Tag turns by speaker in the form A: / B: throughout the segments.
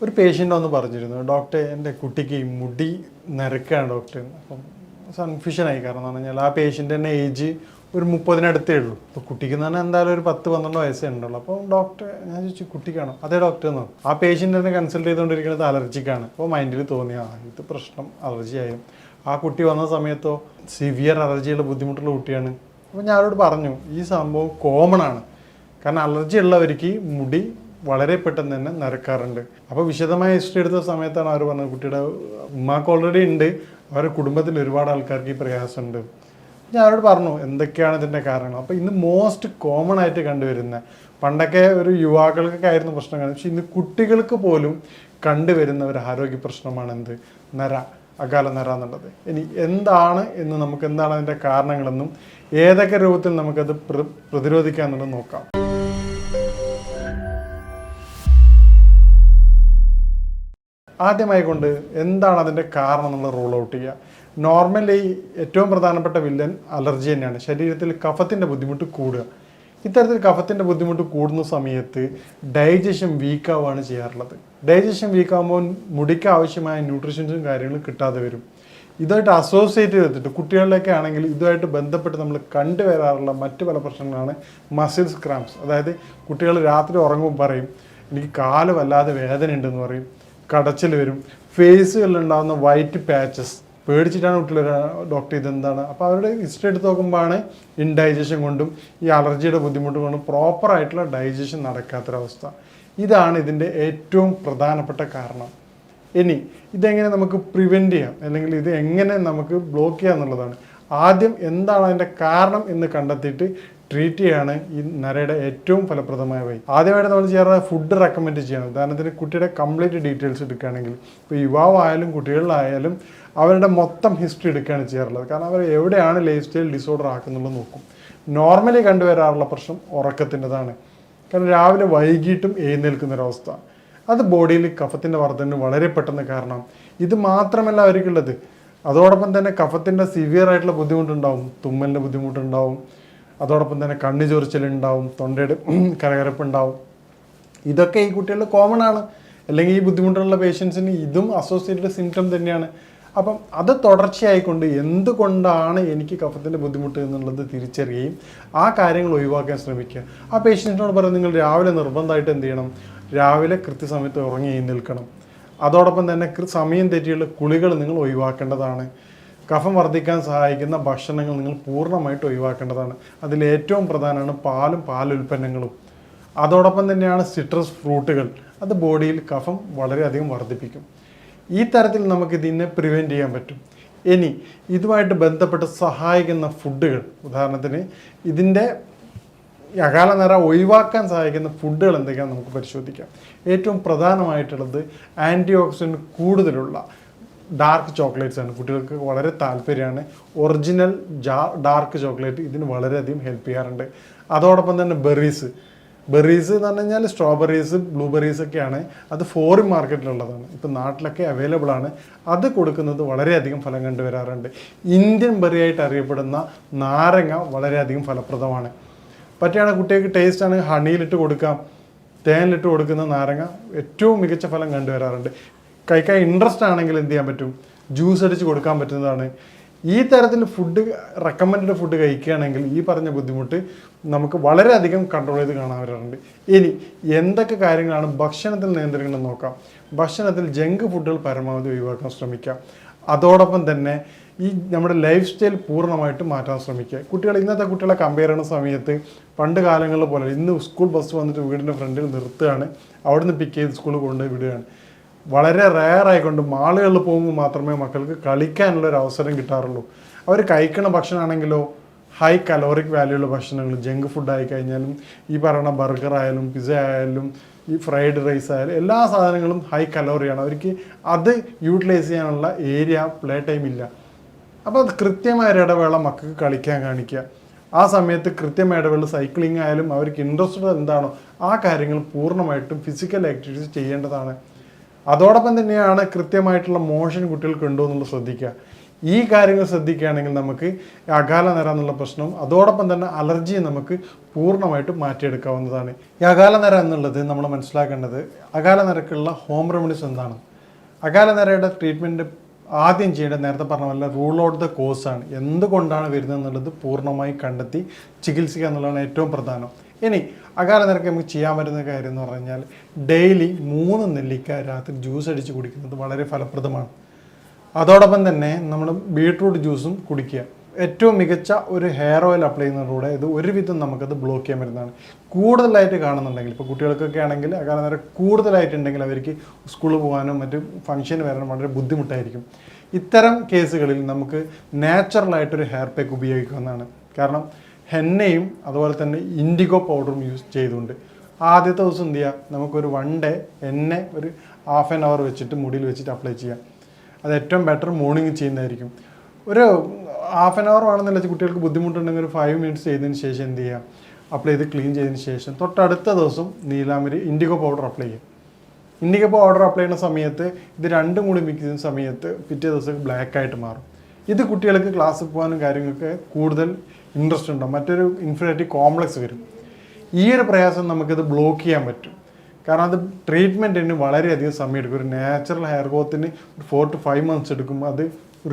A: ഒരു പേഷ്യൻ്റ് ഒന്ന് പറഞ്ഞിരുന്നു, ഡോക്ടറെ എൻ്റെ കുട്ടിക്ക് മുടി നരക്കാണ് ഡോക്ടർ. അപ്പം കൺഫ്യൂഷനായി. കാരണം എന്ന് പറഞ്ഞാൽ ആ പേഷ്യൻ്റിൻ്റെ ഏജ് ഒരു 30-അടുത്തേ ഉള്ളൂ. അപ്പോൾ കുട്ടിക്ക് എന്ന് പറഞ്ഞാൽ എന്തായാലും ഒരു 10-12 വയസ്സേ ഉണ്ടുള്ളൂ. അപ്പോൾ ഡോക്ടർ ഞാൻ ചോദിച്ചു കുട്ടിക്കാണോ? അതേ ഡോക്ടർ എന്ന്. ആ പേഷ്യൻ്റിനെ കൺസൾട്ട് ചെയ്തുകൊണ്ടിരിക്കുന്നത് അലർജിക്കാണ്. അപ്പോൾ മൈൻഡിൽ തോന്നിയ ഇത് പ്രശ്നം അലർജി ആയും. ആ കുട്ടി വന്ന സമയത്തോ സിവിയർ അലർജിയുള്ള ബുദ്ധിമുട്ടുള്ള കുട്ടിയാണ്. അപ്പോൾ ഞാൻ അവരോട് പറഞ്ഞു ഈ സംഭവം കോമൺ ആണ്. കാരണം അലർജി ഉള്ളവർക്ക് മുടി വളരെ പെട്ടെന്ന് തന്നെ നരക്കാറുണ്ട്. അപ്പോൾ വിശദമായ ഹിസ്റ്ററി എടുത്ത സമയത്താണ് അവർ പറഞ്ഞത് കുട്ടിയുടെ ഉമ്മാക്ക് ഓൾറെഡി ഉണ്ട്, അവരുടെ കുടുംബത്തിൽ ഒരുപാട് ആൾക്കാർക്ക് ഈ പ്രയാസമുണ്ട്. ഞാൻ അവരോട് പറഞ്ഞു എന്തൊക്കെയാണ് ഇതിൻ്റെ കാരണങ്ങൾ. അപ്പോൾ ഇന്ന് മോസ്റ്റ് കോമൺ ആയിട്ട് കണ്ടുവരുന്ന, പണ്ടൊക്കെ ഒരു യുവാക്കൾക്കൊക്കെ ആയിരുന്നു പ്രശ്നങ്ങൾ, പക്ഷെ ഇന്ന് കുട്ടികൾക്ക് പോലും കണ്ടുവരുന്ന ഒരു ആരോഗ്യ പ്രശ്നമാണ് എന്ത്? നര, അകാല നര എന്നുള്ളത്. ഇനി എന്താണ് എന്ന് നമുക്ക് എന്താണ് അതിൻ്റെ കാരണങ്ങളെന്നും ഏതൊക്കെ രൂപത്തിൽ നമുക്കത് പ്രതിരോധിക്കാം എന്നുള്ളത് നോക്കാം. ആദ്യമായി കൊണ്ട് എന്താണ് അതിൻ്റെ കാരണം നമ്മൾ റൂൾ ഔട്ട് ചെയ്യുക. നോർമലി ഏറ്റവും പ്രധാനപ്പെട്ട വില്ലൻ അലർജി തന്നെയാണ്. ശരീരത്തിൽ കഫത്തിൻ്റെ ബുദ്ധിമുട്ട് കൂടുക. ഇത്തരത്തിൽ കഫത്തിൻ്റെ ബുദ്ധിമുട്ട് കൂടുന്ന സമയത്ത് ഡൈജഷൻ വീക്കാവുകയാണ് ചെയ്യാറുള്ളത്. ഡൈജഷൻ വീക്കാകുമ്പോൾ മുടിക്ക് ആവശ്യമായ ന്യൂട്രീഷൻസും കാര്യങ്ങളും കിട്ടാതെ വരും. ഇതായിട്ട് അസോസിയേറ്റ് ചെയ്തിട്ട് കുട്ടികളിലൊക്കെ ആണെങ്കിൽ ഇതുമായിട്ട് ബന്ധപ്പെട്ട് നമ്മൾ കണ്ടുവരാറുള്ള മറ്റു പല പ്രശ്നങ്ങളാണ് മസിൽസ് ക്രാംസ്. അതായത് കുട്ടികൾ രാത്രി ഉറങ്ങുമ്പോൾ പറയും എനിക്ക് കാല് വല്ലാതെ വേദന ഉണ്ടെന്ന് പറയും, കടച്ചിൽ വരും, ഫേസുകളിലുണ്ടാകുന്ന വൈറ്റ് പാച്ചസ്. പേടിച്ചിട്ടാണ് കുട്ടികൾ ഡോക്ടർ ഇതെന്താണ്. അപ്പോൾ അവരുടെ ഹിസ്റ്ററി എടുത്ത് നോക്കുമ്പോഴാണ് ഇൻഡൈജഷൻ കൊണ്ടും ഈ അലർജിയുടെ ബുദ്ധിമുട്ട് കൊണ്ടും പ്രോപ്പറായിട്ടുള്ള ഡൈജഷൻ നടക്കാത്തൊരവസ്ഥ. ഇതാണ് ഇതിൻ്റെ ഏറ്റവും പ്രധാനപ്പെട്ട കാരണം. ഇനി ഇതെങ്ങനെ നമുക്ക് പ്രിവെൻറ്റ് ചെയ്യാം, അല്ലെങ്കിൽ ഇത് എങ്ങനെ നമുക്ക് ബ്ലോക്ക് ചെയ്യാം എന്നുള്ളതാണ്. ആദ്യം എന്താണ് അതിൻ്റെ കാരണം എന്ന് കണ്ടെത്തിയിട്ട് ട്രീറ്റ് ചെയ്യാണ് ഈ നരയുടെ ഏറ്റവും ഫലപ്രദമായ വഴി. ആദ്യമായിട്ട് നമ്മൾ ചെയ്യാറുള്ള ഫുഡ് റെക്കമെൻഡ് ചെയ്യണം. ഉദാഹരണത്തിന് കുട്ടിയുടെ കംപ്ലീറ്റ് ഡീറ്റെയിൽസ് എടുക്കുകയാണെങ്കിൽ, ഇപ്പോൾ യുവാവായാലും കുട്ടികളിലായാലും അവരുടെ മൊത്തം ഹിസ്റ്ററി എടുക്കുകയാണ് ചെയ്യാറുള്ളത്. കാരണം അവർ എവിടെയാണ് ലൈഫ് സ്റ്റൈൽ ഡിസോർഡർ ആക്കുന്നുള്ളത് നോക്കും. നോർമലി കണ്ടുവരാറുള്ള പ്രശ്നം ഉറക്കത്തിൻ്റെതാണ്. കാരണം രാവിലെ വൈകിട്ടും എഴുന്നേൽക്കുന്നൊരവസ്ഥ, അത് ബോഡിയിൽ കഫത്തിൻ്റെ വർധനന് വളരെ പെട്ടെന്ന് കാരണം. ഇത് മാത്രമല്ല അവർക്കുള്ളത്, അതോടൊപ്പം തന്നെ കഫത്തിൻ്റെ സിവിയർ ആയിട്ടുള്ള ബുദ്ധിമുട്ടുണ്ടാവും, തുമ്മലിൻ്റെ ബുദ്ധിമുട്ടുണ്ടാവും, അതോടൊപ്പം തന്നെ കണ്ണു ചൊറിച്ചിലുണ്ടാവും, തൊണ്ടയുടെ കരകരപ്പുണ്ടാവും. ഇതൊക്കെ ഈ കുട്ടികളിൽ കോമൺ ആണ്. അല്ലെങ്കിൽ ഈ ബുദ്ധിമുട്ടുള്ള പേഷ്യൻസിന് ഇതും അസോസിയേറ്റഡ് സിംറ്റം തന്നെയാണ്. അപ്പം അത് തുടർച്ചയായിക്കൊണ്ട് എന്തുകൊണ്ടാണ് എനിക്ക് കഫത്തിൻ്റെ ബുദ്ധിമുട്ട് എന്നുള്ളത് തിരിച്ചറിയുകയും ആ കാര്യങ്ങൾ ഒഴിവാക്കാൻ ശ്രമിക്കുക. ആ പേഷ്യൻസിനോട് പറയുന്നത് നിങ്ങൾ രാവിലെ നിർബന്ധമായിട്ട് എന്ത് ചെയ്യണം, രാവിലെ കൃത്യസമയത്ത് ഉറങ്ങി എഴുന്നേൽക്കണം. അതോടൊപ്പം തന്നെ സമയം തെറ്റിയുള്ള കുളികൾ നിങ്ങൾ ഒഴിവാക്കേണ്ടതാണ്. കഫം വർദ്ധിക്കാൻ സഹായിക്കുന്ന ഭക്ഷണങ്ങൾ നിങ്ങൾ പൂർണ്ണമായിട്ട് ഒഴിവാക്കേണ്ടതാണ്. അതിലേറ്റവും പ്രധാനമാണ് പാലും പാലുൽപ്പന്നങ്ങളും. അതോടൊപ്പം തന്നെയാണ് സിട്രസ് ഫ്രൂട്ടുകൾ. അത് ബോഡിയിൽ കഫം വളരെയധികം വർദ്ധിപ്പിക്കും. ഈ തരത്തിൽ നമുക്കിതിനെ പ്രിവെൻറ്റ് ചെയ്യാൻ പറ്റും. ഇനി ഇതുമായിട്ട് ബന്ധപ്പെട്ട് സഹായിക്കുന്ന ഫുഡുകൾ, ഉദാഹരണത്തിന് ഇതിൻ്റെ അകാല നര ഒഴിവാക്കാൻ സഹായിക്കുന്ന ഫുഡുകൾ എന്തൊക്കെയാണെന്ന് നമുക്ക് പരിശോധിക്കാം. ഏറ്റവും പ്രധാനമായിട്ടുള്ളത് ആൻറ്റി ഓക്സിഡൻറ്റ് കൂടുതലുള്ള ഡാർക്ക് ചോക്ലേറ്റ്സ് ആണ്. കുട്ടികൾക്ക് വളരെ താല്പര്യമാണ്. ഒറിജിനൽ ഡാർക്ക് ചോക്ലേറ്റ് ഇതിന് വളരെയധികം ഹെൽപ്പ് ചെയ്യാറുണ്ട്. അതോടൊപ്പം തന്നെ ബെറീസ് എന്ന് പറഞ്ഞു കഴിഞ്ഞാൽ സ്ട്രോബെറീസ്, ബ്ലൂബെറീസ് ഒക്കെയാണ്. അത് ഫോറിൻ മാർക്കറ്റിലുള്ളതാണ്, ഇപ്പം നാട്ടിലൊക്കെ അവൈലബിൾ ആണ്. അത് കൊടുക്കുന്നത് വളരെയധികം ഫലം കണ്ടുവരാറുണ്ട്. ഇന്ത്യൻ ബെറി ആയിട്ട് അറിയപ്പെടുന്ന നാരങ്ങ വളരെയധികം ഫലപ്രദമാണ്. പറ്റിയാണ് കുട്ടികൾക്ക് ടേസ്റ്റാണ്, ഹണിയിലിട്ട് കൊടുക്കാം, തേനിലിട്ട് കൊടുക്കുന്ന നാരങ്ങ ഏറ്റവും മികച്ച ഫലം കണ്ടുവരാറുണ്ട്. കഴിക്കാൻ ഇൻട്രസ്റ്റ് ആണെങ്കിൽ എന്ത് ചെയ്യാൻ പറ്റും, ജ്യൂസ് അടിച്ച് കൊടുക്കാൻ പറ്റുന്നതാണ്. ഈ തരത്തിൽ ഫുഡ് റെക്കമെൻഡ് ഫുഡ് കഴിക്കുകയാണെങ്കിൽ ഈ പറഞ്ഞ ബുദ്ധിമുട്ട് നമുക്ക് വളരെയധികം കൺട്രോൾ ചെയ്ത് കാണാൻ വരാറുണ്ട്. ഇനി എന്തൊക്കെ കാര്യങ്ങളാണ് ഭക്ഷണത്തിൽ നിയന്ത്രിക്കണം നോക്കാം. ഭക്ഷണത്തിൽ ജങ്ക് ഫുഡുകൾ പരമാവധി ഒഴിവാക്കാൻ ശ്രമിക്കാം. അതോടൊപ്പം തന്നെ ഈ നമ്മുടെ ലൈഫ് സ്റ്റൈൽ പൂർണ്ണമായിട്ട് മാറ്റാൻ ശ്രമിക്കുക. ഇന്നത്തെ കുട്ടികളെ കമ്പയർ ചെയ്യുന്ന സമയത്ത് പണ്ട് കാലങ്ങളിൽ പോലെ ഇന്ന് സ്കൂൾ ബസ് വന്നിട്ട് വീടിൻ്റെ ഫ്രണ്ടിൽ നിർത്തുകയാണ്, അവിടുന്ന് പിക്ക് ചെയ്ത് സ്കൂളിൽ കൊണ്ടുപോയി വിടുകയാണ്. വളരെ റെയറായിക്കൊണ്ട് മാളുകളിൽ പോകുമ്പോൾ മാത്രമേ മക്കൾക്ക് കളിക്കാനുള്ളൊരു അവസരം കിട്ടാറുള്ളൂ. അവർ കഴിക്കുന്ന ഭക്ഷണമാണെങ്കിലോ ഹൈ കലോറിക് വാല്യൂള്ള ഭക്ഷണങ്ങൾ, ജങ്ക് ഫുഡ് ആയി കഴിഞ്ഞാലും ഈ പറയുന്ന ബർഗർ ആയാലും പിസ്സ ആയാലും ഈ ഫ്രൈഡ് റൈസ് ആയാലും എല്ലാ സാധനങ്ങളും ഹൈ കലോറിയാണ്. അവർക്ക് അത് യൂട്ടിലൈസ് ചെയ്യാനുള്ള ഏരിയ പ്ലേ ടൈം ഇല്ല. അപ്പോൾ അത് കൃത്യമായ ഒരു ഇടവേള മക്കൾക്ക് കളിക്കാൻ കാണിക്കുക. ആ സമയത്ത് കൃത്യമായ ഇടവേള സൈക്ലിംഗ് ആയാലും അവർക്ക് ഇൻട്രസ്റ്റഡ് എന്താണോ ആ കാര്യങ്ങൾ പൂർണ്ണമായിട്ടും ഫിസിക്കൽ ആക്ടിവിറ്റീസ് ചെയ്യേണ്ടതാണ്. അതോടൊപ്പം തന്നെയാണ് കൃത്യമായിട്ടുള്ള മോഷൻ കുട്ടികൾക്ക് ഉണ്ടോ എന്നുള്ളത് ശ്രദ്ധിക്കുക. ഈ കാര്യങ്ങൾ ശ്രദ്ധിക്കുകയാണെങ്കിൽ നമുക്ക് അകാല നിര എന്നുള്ള പ്രശ്നവും അതോടൊപ്പം തന്നെ അലർജിയും നമുക്ക് പൂർണ്ണമായിട്ട് മാറ്റിയെടുക്കാവുന്നതാണ്. ഈ അകാല നിര എന്നുള്ളത് നമ്മൾ മനസ്സിലാക്കേണ്ടത് അകാല നിരക്കുള്ള ഹോം റെമഡീസ് എന്താണ്. അകാല നിരയുടെ ട്രീറ്റ്മെൻറ്റ് ആദ്യം ചെയ്യേണ്ടത് നേരത്തെ പറഞ്ഞ പോലെ റൂൾ ഔട്ട് ദ കോസാണ്. എന്തുകൊണ്ടാണ് വരുന്നത് എന്നുള്ളത് പൂർണ്ണമായി കണ്ടെത്തി ചികിത്സിക്കുക എന്നുള്ളതാണ് ഏറ്റവും പ്രധാനം. ഇനി അകാല നിരക്ക് നമുക്ക് ചെയ്യാൻ പറ്റുന്ന കാര്യം എന്ന് പറഞ്ഞാൽ ഡെയിലി 3 നെല്ലിക്ക രാത്രി ജ്യൂസ് അടിച്ച് കുടിക്കുന്നത് വളരെ ഫലപ്രദമാണ്. അതോടൊപ്പം തന്നെ നമ്മൾ ബീട്രൂട്ട് ജ്യൂസും കുടിക്കുക. ഏറ്റവും മികച്ച ഒരു ഹെയർ ഓയിൽ അപ്ലൈ ചെയ്യുന്നതിലൂടെ ഇത് ഒരുവിധം നമുക്കത് ബ്ലോക്ക് ചെയ്യാൻ പറ്റുന്നതാണ്. കൂടുതലായിട്ട് കാണുന്നുണ്ടെങ്കിൽ ഇപ്പോൾ കുട്ടികൾക്കൊക്കെ ആണെങ്കിൽ അകാല നിര കൂടുതലായിട്ടുണ്ടെങ്കിൽ അവർക്ക് സ്കൂളിൽ പോകാനും മറ്റ് ഫംഗ്ഷന് വരാനും വളരെ ബുദ്ധിമുട്ടായിരിക്കും. ഇത്തരം കേസുകളിൽ നമുക്ക് നാച്ചുറലായിട്ടൊരു ഹെയർ പാക്ക് ഉപയോഗിക്കാവുന്നതാണ്. കാരണം ഹെന്നയും അതുപോലെ തന്നെ ഇൻഡിഗോ പൗഡറും യൂസ് ചെയ്തുകൊണ്ട് ആദ്യത്തെ ദിവസം എന്ത് ചെയ്യുക, നമുക്കൊരു 1 ഡേ എണ്ണ ഒരു ½ ആൻ അവർ വെച്ചിട്ട് മുടിയിൽ വെച്ചിട്ട് അപ്ലൈ ചെയ്യാം. അത് ഏറ്റവും ബെറ്റർ മോർണിംഗ് ചെയ്യുന്നതായിരിക്കും. ഒരു ½ ആൻ അവർ വേണമെന്നല്ല, കുട്ടികൾക്ക് ബുദ്ധിമുട്ടുണ്ടെങ്കിൽ ഒരു 5 മിനിറ്റ്സ് ചെയ്തതിന് ശേഷം എന്ത് ചെയ്യുക, അപ്ലൈ ചെയ്ത് ക്ലീൻ ചെയ്തതിന് ശേഷം തൊട്ടടുത്ത ദിവസം നീലാമരി ഇൻഡിഗോ പൗഡർ അപ്ലൈ ചെയ്യുക. ഇൻഡിഗോ പൗഡർ അപ്ലൈ ചെയ്യുന്ന സമയത്ത് ഇത് രണ്ടും കൂടി മിക്സ് ചെയ്യുന്ന സമയത്ത് പിറ്റേ ദിവസം ബ്ലാക്ക് ആയിട്ട് മാറും. ഇത് കുട്ടികൾക്ക് ക്ലാസ്സിൽ പോകാനും കാര്യങ്ങൾക്ക് കൂടുതൽ ഇൻട്രസ്റ്റ് ഉണ്ടാവും. മറ്റൊരു ഇൻഫീരിയോറിറ്റി കോംപ്ലക്സ് വരും. ഈ ഒരു പ്രയാസം നമുക്കിത് ബ്ലോക്ക് ചെയ്യാൻ പറ്റും. കാരണം അത് ട്രീറ്റ്മെൻറ്റിന് വളരെയധികം സമയം എടുക്കും. ഒരു നാച്ചുറൽ ഹെയർ ഗ്രോത്തിന് 4 to 5 months എടുക്കും അത്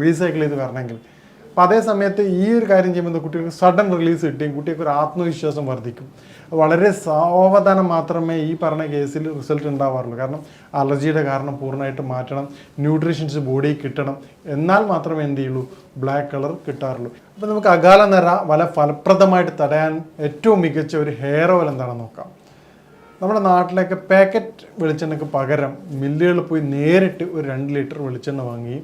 A: റീസൈക്കിൾ ചെയ്ത് വരണമെങ്കിൽ. അപ്പോൾ അതേ സമയത്ത് ഈ ഒരു കാര്യം ചെയ്യുമ്പോൾ കുട്ടികൾക്ക് സഡൻ റിലീസ് കിട്ടുകയും കുട്ടികൾക്ക് ഒരു ആത്മവിശ്വാസം വർദ്ധിക്കും. വളരെ സാവധാനം മാത്രമേ ഈ പറഞ്ഞ കേസിൽ റിസൾട്ട് ഉണ്ടാവാറുള്ളൂ. കാരണം അലർജിയുടെ കാരണം പൂർണ്ണമായിട്ട് മാറ്റണം, ന്യൂട്രീഷൻസ് ബോഡിയിൽ കിട്ടണം, എന്നാൽ മാത്രമേ എന്ത് ചെയ്യുള്ളൂ ബ്ലാക്ക് കളർ കിട്ടാറുള്ളൂ. അപ്പോൾ നമുക്ക് അകാല നിര വളരെ ഫലപ്രദമായിട്ട് തടയാൻ ഏറ്റവും മികച്ച ഒരു ഹെയർ ഓയിൽ എന്താണെന്ന് നോക്കാം. നമ്മുടെ നാട്ടിലൊക്കെ പാക്കറ്റ് വെളിച്ചെണ്ണയ്ക്ക് പകരം മില്ലുകളിൽ പോയി നേരിട്ട് ഒരു 2 ലിറ്റർ വെളിച്ചെണ്ണ വാങ്ങി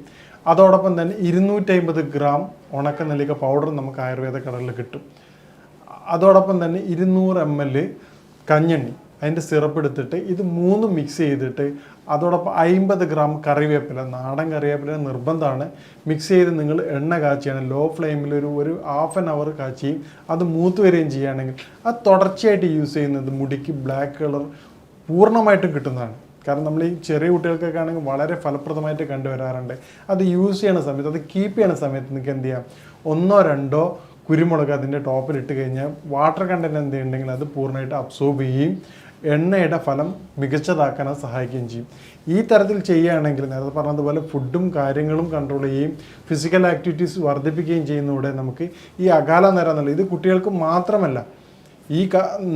A: അതോടൊപ്പം തന്നെ 250 ഗ്രാം ഉണക്ക നെല്ലിക്ക പൗഡർ നമുക്ക് ആയുർവേദ കടകളിൽ കിട്ടും. അതോടൊപ്പം തന്നെ 200 ml കഞ്ഞെണ്ണി അതിൻ്റെ സിറപ്പ് എടുത്തിട്ട് ഇത് 3 മിക്സ് ചെയ്തിട്ട് അതോടൊപ്പം 50 ഗ്രാം കറിവേപ്പില, നാടൻ കറിവേപ്പില നിർബന്ധമാണ്, മിക്സ് ചെയ്ത് നിങ്ങൾ എണ്ണ കാച്ചിയാണ് ലോ ഫ്ലെയിമിൽ ഒരു ½ ആൻ അവർ കാച്ചിയും അത് മൂത്ത് വരികയും ചെയ്യുകയാണെങ്കിൽ അത് തുടർച്ചയായിട്ട് യൂസ് ചെയ്യുന്നത് മുടിക്ക് ബ്ലാക്ക് കളർ പൂർണ്ണമായിട്ടും കിട്ടുന്നതാണ്. കാരണം നമ്മൾ ഈ ചെറിയ കുട്ടികൾക്കൊക്കെ ആണെങ്കിൽ വളരെ ഫലപ്രദമായിട്ട് കണ്ടുവരാറുണ്ട്. അത് യൂസ് ചെയ്യണ സമയത്ത്, അത് കീപ്പ് ചെയ്യണ സമയത്ത് നിങ്ങൾക്ക് എന്ത് ചെയ്യാം, 1-2 കുരുമുളക് അതിൻ്റെ ടോപ്പിലിട്ട് കഴിഞ്ഞാൽ വാട്ടർ കണ്ടൻറ്റ് എന്തുണ്ടെങ്കിൽ അത് പൂർണ്ണമായിട്ട് അബ്സോർബ് ചെയ്യുകയും എണ്ണയുടെ ഫലം മികച്ചതാക്കാൻ അത് സഹായിക്കുകയും ചെയ്യും. ഈ തരത്തിൽ ചെയ്യുകയാണെങ്കിൽ നേരത്തെ പറഞ്ഞതുപോലെ ഫുഡും കാര്യങ്ങളും കൺട്രോൾ ചെയ്യുകയും ഫിസിക്കൽ ആക്ടിവിറ്റീസ് വർദ്ധിപ്പിക്കുകയും ചെയ്യുന്നതോടെ നമുക്ക് ഈ അകാല നിര എന്നുള്ളത് ഇത് കുട്ടികൾക്ക് മാത്രമല്ല, ഈ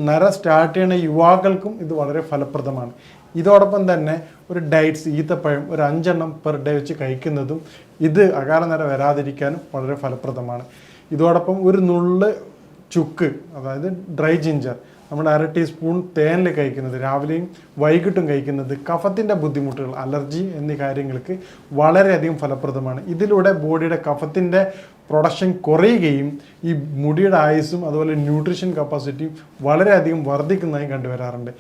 A: നിര സ്റ്റാർട്ട് ചെയ്യുന്ന യുവാക്കൾക്കും ഇത് വളരെ ഫലപ്രദമാണ്. ഇതോടൊപ്പം തന്നെ ഒരു ഡയറ്റ്സ് ഈത്തപ്പഴം ഒരു 5 എണ്ണം പെർ ഡേ വെച്ച് കഴിക്കുന്നതും ഇത് അകാല നിര വരാതിരിക്കാനും വളരെ ഫലപ്രദമാണ്. ഇതോടൊപ്പം ഒരു നുള്ള് ചുക്ക്, അതായത് ഡ്രൈ ജിഞ്ചർ നമ്മുടെ 1/2 ടീസ്പൂൺ തേനിൽ കഴിക്കുന്നത്, രാവിലെയും വൈകിട്ടും കഴിക്കുന്നത് കഫത്തിൻ്റെ ബുദ്ധിമുട്ടുകൾ, അലർജി എന്നീ കാര്യങ്ങൾക്ക് വളരെയധികം ഫലപ്രദമാണ്. ഇതിലൂടെ ബോഡിയുടെ കഫത്തിൻ്റെ പ്രൊഡക്ഷൻ കുറയുകയും ഈ മുടിയുടെ ആയുസ്സും അതുപോലെ ന്യൂട്രീഷൻ കപ്പാസിറ്റിയും വളരെയധികം വർദ്ധിക്കുന്നതായി കണ്ടുവരാറുണ്ട്.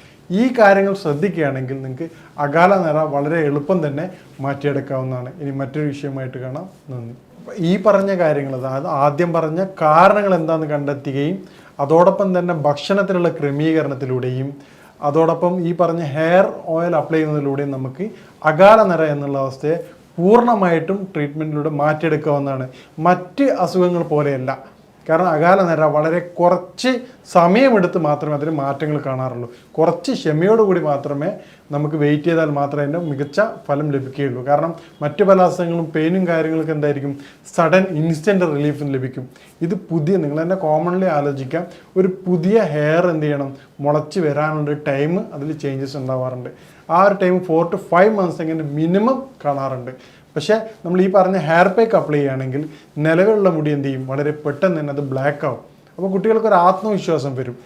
A: ഈ കാര്യങ്ങൾ ശ്രദ്ധിക്കുകയാണെങ്കിൽ നിങ്ങൾക്ക് അകാല നിര വളരെ എളുപ്പം തന്നെ മാറ്റിയെടുക്കാവുന്നതാണ്. ഇനി മറ്റൊരു വിഷയമായിട്ട് കാണാം. നന്ദി. ഈ പറഞ്ഞ കാര്യങ്ങൾ, അതായത് ആദ്യം പറഞ്ഞ കാരണങ്ങൾ എന്താണെന്ന് കണ്ടെത്തുകയും അതോടൊപ്പം തന്നെ ഭക്ഷണത്തിലുള്ള ക്രമീകരണത്തിലൂടെയും അതോടൊപ്പം ഈ പറഞ്ഞ ഹെയർ ഓയിൽ അപ്ലൈ ചെയ്യുന്നതിലൂടെയും നമുക്ക് അകാല നിര എന്നുള്ള അവസ്ഥയെ പൂർണ്ണമായിട്ടും ട്രീറ്റ്മെൻറ്റിലൂടെ മാറ്റിയെടുക്കാവുന്നതാണ്. മറ്റ് അസുഖങ്ങൾ പോലെയല്ല. കാരണം അകാല നിര വളരെ കുറച്ച് സമയമെടുത്ത് മാത്രമേ അതിന് മാറ്റങ്ങൾ കാണാറുള്ളൂ. കുറച്ച് ക്ഷമയോടുകൂടി മാത്രമേ നമുക്ക് വെയിറ്റ് ചെയ്താൽ മാത്രമേ അതിൻ്റെ മികച്ച ഫലം ലഭിക്കുകയുള്ളൂ. കാരണം മറ്റു പല അസുഖങ്ങളും പെയിനും കാര്യങ്ങളൊക്കെ എന്തായിരിക്കും, സഡൻ ഇൻസ്റ്റൻറ്റ് റിലീഫും ലഭിക്കും. ഇത് പുതിയ, നിങ്ങൾ തന്നെ കോമൺലി ആലോചിക്കാം, ഒരു പുതിയ ഹെയർ എന്ത് ചെയ്യണം, മുളച്ച് വരാനുള്ള ടൈം അതിൽ ചേഞ്ചസ് ഉണ്ടാവാറുണ്ട്. ആ ഒരു ടൈം 4 to 5 months എങ്ങനെ മിനിമം കാണാറുണ്ട്. പക്ഷേ നമ്മൾ ഈ പറഞ്ഞ ഹെയർ പാക്ക് അപ്ലൈ ചെയ്യുകയാണെങ്കിൽ നിലവിലുള്ള മുടി എന്ത് ചെയ്യും, വളരെ പെട്ടെന്ന് തന്നെ അത് ബ്ലാക്ക് ആവും. അപ്പോൾ കുട്ടികൾക്കൊരു ആത്മവിശ്വാസം വരും.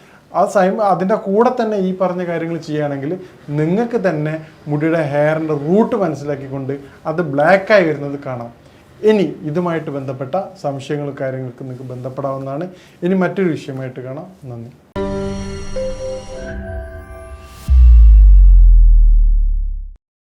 A: അതിൻ്റെ കൂടെ തന്നെ ഈ പറഞ്ഞ കാര്യങ്ങൾ ചെയ്യുകയാണെങ്കിൽ നിങ്ങൾക്ക് തന്നെ മുടിയുടെ ഹെയറിൻ്റെ റൂട്ട് മനസ്സിലാക്കിക്കൊണ്ട് അത് ബ്ലാക്കായി വരുന്നത് കാണാം. ഇനി ഇതുമായിട്ട് ബന്ധപ്പെട്ട സംശയങ്ങളും കാര്യങ്ങൾക്ക് നിങ്ങൾക്ക് ബന്ധപ്പെടാവുന്നതാണ്. ഇനി മറ്റൊരു വിഷയമായിട്ട് കാണാം. നന്ദി.